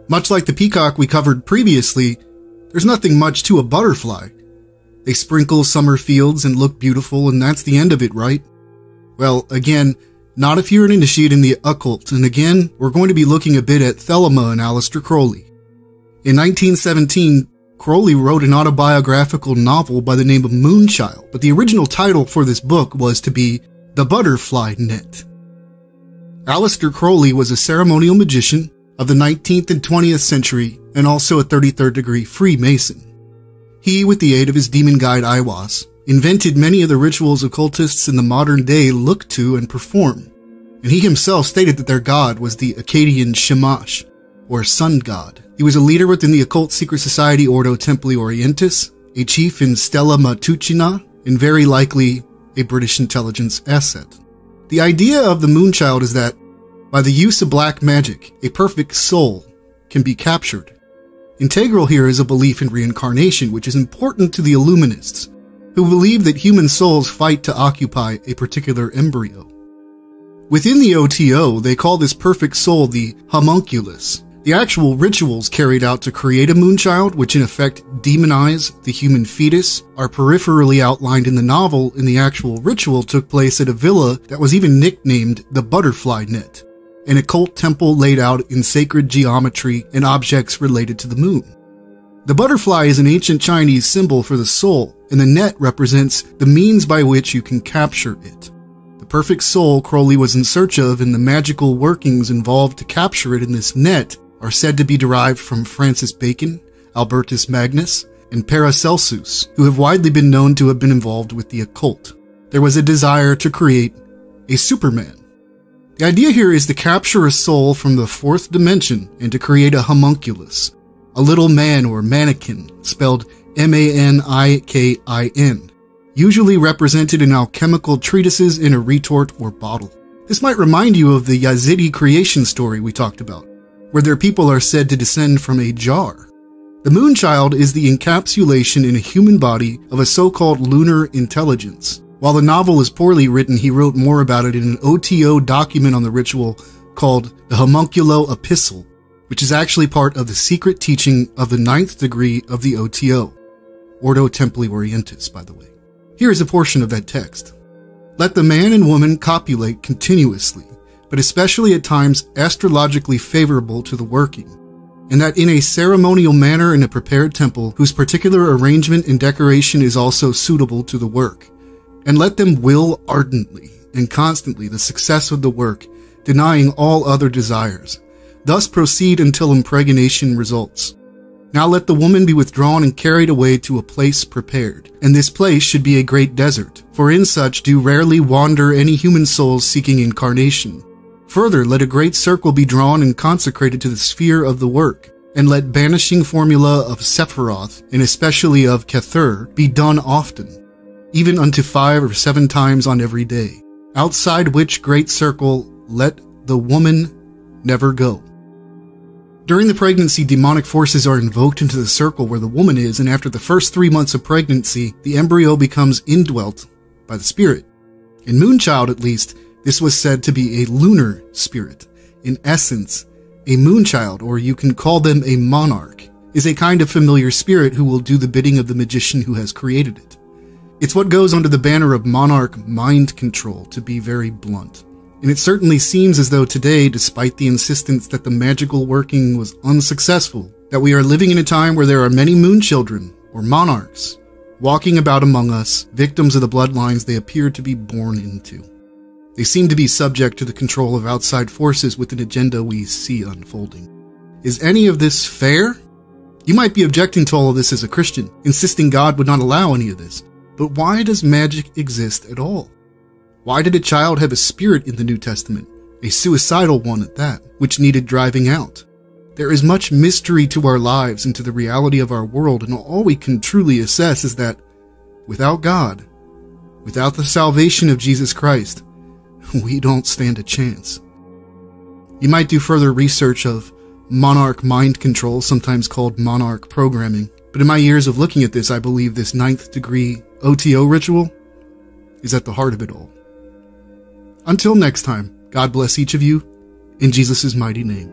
Much like the peacock we covered previously, there's nothing much to a butterfly. They sprinkle summer fields and look beautiful, and that's the end of it, right? Well, again, not if you're an initiate in the occult, and again, we're going to be looking a bit at Thelema and Aleister Crowley. In 1917, Crowley wrote an autobiographical novel by the name of Moonchild, but the original title for this book was to be The Butterfly Net. Aleister Crowley was a ceremonial magician of the 19th and 20th century, and also a 33rd degree Freemason. He, with the aid of his demon guide Aiwass, invented many of the rituals occultists in the modern day look to and perform, and he himself stated that their god was the Akkadian Shamash, or sun god. He was a leader within the occult secret society Ordo Templi Orientis, a chief in Stella Matutina, and very likely a British intelligence asset. The idea of the Moonchild is that, by the use of black magic, a perfect soul can be captured. Integral here is a belief in reincarnation, which is important to the Illuminists, who believe that human souls fight to occupy a particular embryo. Within the OTO, they call this perfect soul the homunculus. The actual rituals carried out to create a Moonchild, which in effect demonize the human fetus, are peripherally outlined in the novel, and the actual ritual took place at a villa that was even nicknamed the Butterfly Net, an occult temple laid out in sacred geometry and objects related to the moon. The butterfly is an ancient Chinese symbol for the soul, and the net represents the means by which you can capture it. The perfect soul Crowley was in search of and the magical workings involved to capture it in this net are said to be derived from Francis Bacon, Albertus Magnus, and Paracelsus, who have widely been known to have been involved with the occult. There was a desire to create a Superman. The idea here is to capture a soul from the fourth dimension and to create a homunculus, a little man or mannequin, spelled M-A-N-I-K-I-N, usually represented in alchemical treatises in a retort or bottle. This might remind you of the Yazidi creation story we talked about, where their people are said to descend from a jar. The Moonchild is the encapsulation in a human body of a so-called lunar intelligence. While the novel is poorly written, he wrote more about it in an OTO document on the ritual called the Homunculo Epistle, which is actually part of the secret teaching of the 9th degree of the OTO, Ordo Templi Orientis, by the way. Here is a portion of that text. Let the man and woman copulate continuously, but especially at times astrologically favorable to the working, and that in a ceremonial manner in a prepared temple whose particular arrangement and decoration is also suitable to the work. And let them will ardently and constantly the success of the work, denying all other desires. Thus proceed until impregnation results. Now let the woman be withdrawn and carried away to a place prepared, and this place should be a great desert, for in such do rarely wander any human souls seeking incarnation. Further, let a great circle be drawn and consecrated to the sphere of the work, and let banishing formula of Sephiroth, and especially of Kethur, be done often, even unto 5 or 7 times on every day, outside which great circle let the woman never go. During the pregnancy, demonic forces are invoked into the circle where the woman is, and after the first 3 months of pregnancy, the embryo becomes indwelt by the spirit. In Moonchild, at least, this was said to be a lunar spirit. In essence, a Moonchild, or you can call them a monarch, is a kind of familiar spirit who will do the bidding of the magician who has created it. It's what goes under the banner of monarch mind control, to be very blunt. And it certainly seems as though today, despite the insistence that the magical working was unsuccessful, that we are living in a time where there are many moon children, or monarchs, walking about among us, victims of the bloodlines they appear to be born into. They seem to be subject to the control of outside forces with an agenda we see unfolding. Is any of this fair? You might be objecting to all of this as a Christian, insisting God would not allow any of this. But why does magic exist at all? Why did a child have a spirit in the New Testament, a suicidal one at that, which needed driving out? There is much mystery to our lives and to the reality of our world, and all we can truly assess is that without God, without the salvation of Jesus Christ, we don't stand a chance. You might do further research of monarch mind control, sometimes called monarch programming, but in my years of looking at this, I believe this 9th degree OTO ritual is at the heart of it all. Until next time, God bless each of you in Jesus' mighty name.